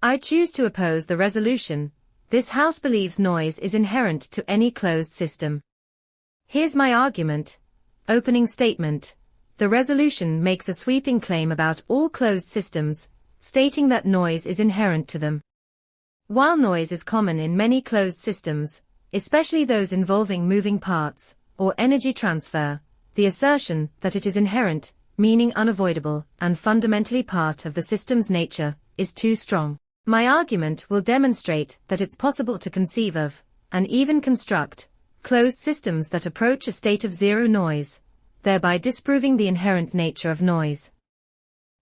I choose to oppose the resolution. This house believes noise is inherent to any closed system. Here's my argument. Opening statement. The resolution makes a sweeping claim about all closed systems, stating that noise is inherent to them. While noise is common in many closed systems, especially those involving moving parts or energy transfer, the assertion that it is inherent, meaning unavoidable, and fundamentally part of the system's nature, is too strong. My argument will demonstrate that it's possible to conceive of, and even construct, closed systems that approach a state of zero noise, thereby disproving the inherent nature of noise.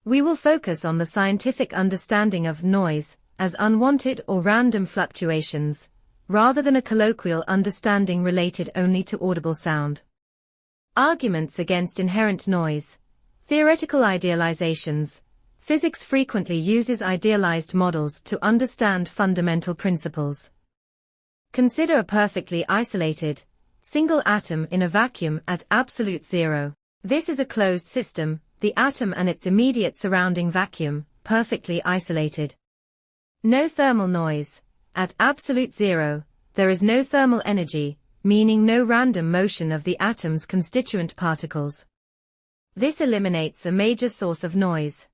We will focus on the scientific understanding of noise as unwanted or random fluctuations, rather than a colloquial understanding related only to audible sound. Arguments against inherent noise. Theoretical idealizations. Physics frequently uses idealized models to understand fundamental principles. Consider a perfectly isolated, single atom in a vacuum at absolute zero. This is a closed system, the atom and its immediate surrounding vacuum, perfectly isolated. No thermal noise. At absolute zero, there is no thermal energy, meaning no random motion of the atom's constituent particles. This eliminates a major source of noise.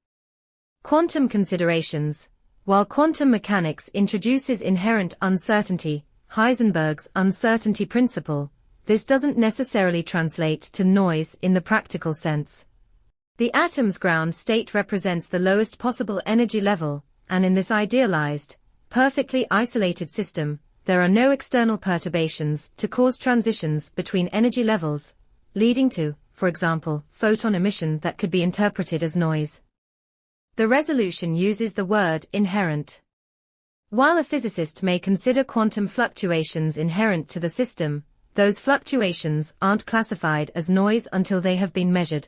Quantum considerations. While quantum mechanics introduces inherent uncertainty, Heisenberg's uncertainty principle, this doesn't necessarily translate to noise in the practical sense. The atom's ground state represents the lowest possible energy level, and in this idealized, perfectly isolated system, there are no external perturbations to cause transitions between energy levels, leading to, for example, photon emission that could be interpreted as noise. The resolution uses the word inherent. While a physicist may consider quantum fluctuations inherent to the system, those fluctuations aren't classified as noise until they have been measured.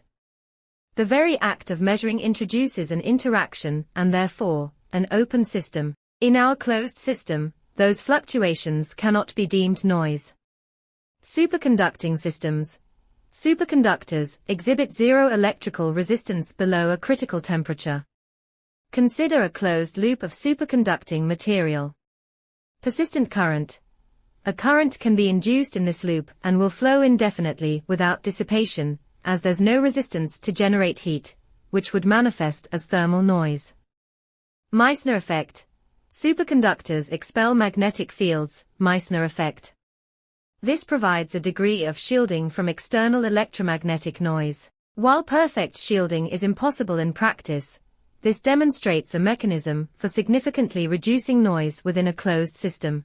The very act of measuring introduces an interaction and therefore, an open system. In our closed system, those fluctuations cannot be deemed noise. Superconducting systems. Superconductors exhibit zero electrical resistance below a critical temperature. Consider a closed loop of superconducting material. Persistent current. A current can be induced in this loop and will flow indefinitely without dissipation, as there's no resistance to generate heat, which would manifest as thermal noise. Meissner effect. Superconductors expel magnetic fields, Meissner effect. This provides a degree of shielding from external electromagnetic noise. While perfect shielding is impossible in practice, this demonstrates a mechanism for significantly reducing noise within a closed system.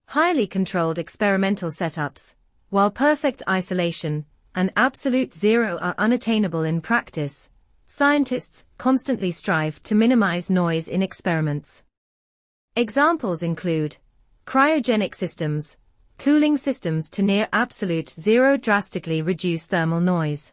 Highly controlled experimental setups. While perfect isolation and absolute zero are unattainable in practice, scientists constantly strive to minimize noise in experiments. Examples include cryogenic systems, cooling systems to near absolute zero drastically reduce thermal noise.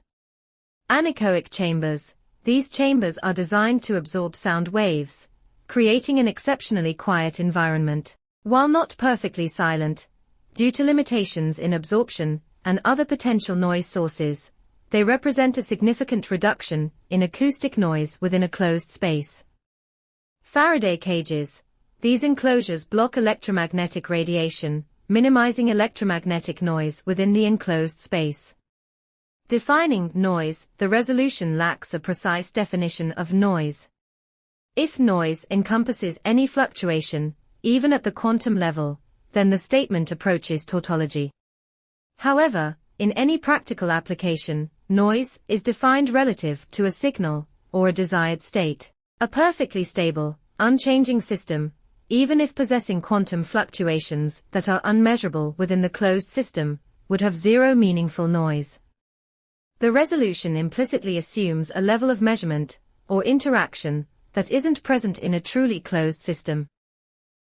Anechoic chambers. These chambers are designed to absorb sound waves, creating an exceptionally quiet environment. While not perfectly silent, due to limitations in absorption and other potential noise sources, they represent a significant reduction in acoustic noise within a closed space. Faraday cages. These enclosures block electromagnetic radiation, minimizing electromagnetic noise within the enclosed space. Defining noise. The resolution lacks a precise definition of noise. If noise encompasses any fluctuation, even at the quantum level, then the statement approaches tautology. However, in any practical application, noise is defined relative to a signal or a desired state. A perfectly stable, unchanging system, even if possessing quantum fluctuations that are unmeasurable within the closed system, would have zero meaningful noise. The resolution implicitly assumes a level of measurement or interaction that isn't present in a truly closed system.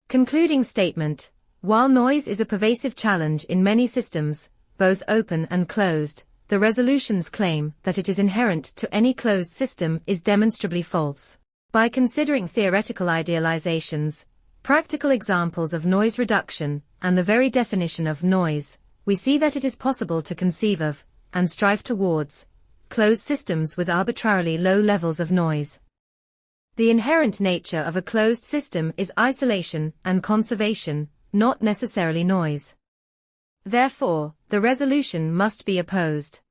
Concluding statement. While noise is a pervasive challenge in many systems, both open and closed, the resolution's claim that it is inherent to any closed system is demonstrably false. By considering theoretical idealizations, practical examples of noise reduction, and the very definition of noise, we see that it is possible to conceive of, and strive towards, closed systems with arbitrarily low levels of noise. The inherent nature of a closed system is isolation and conservation, not necessarily noise. Therefore, the resolution must be opposed.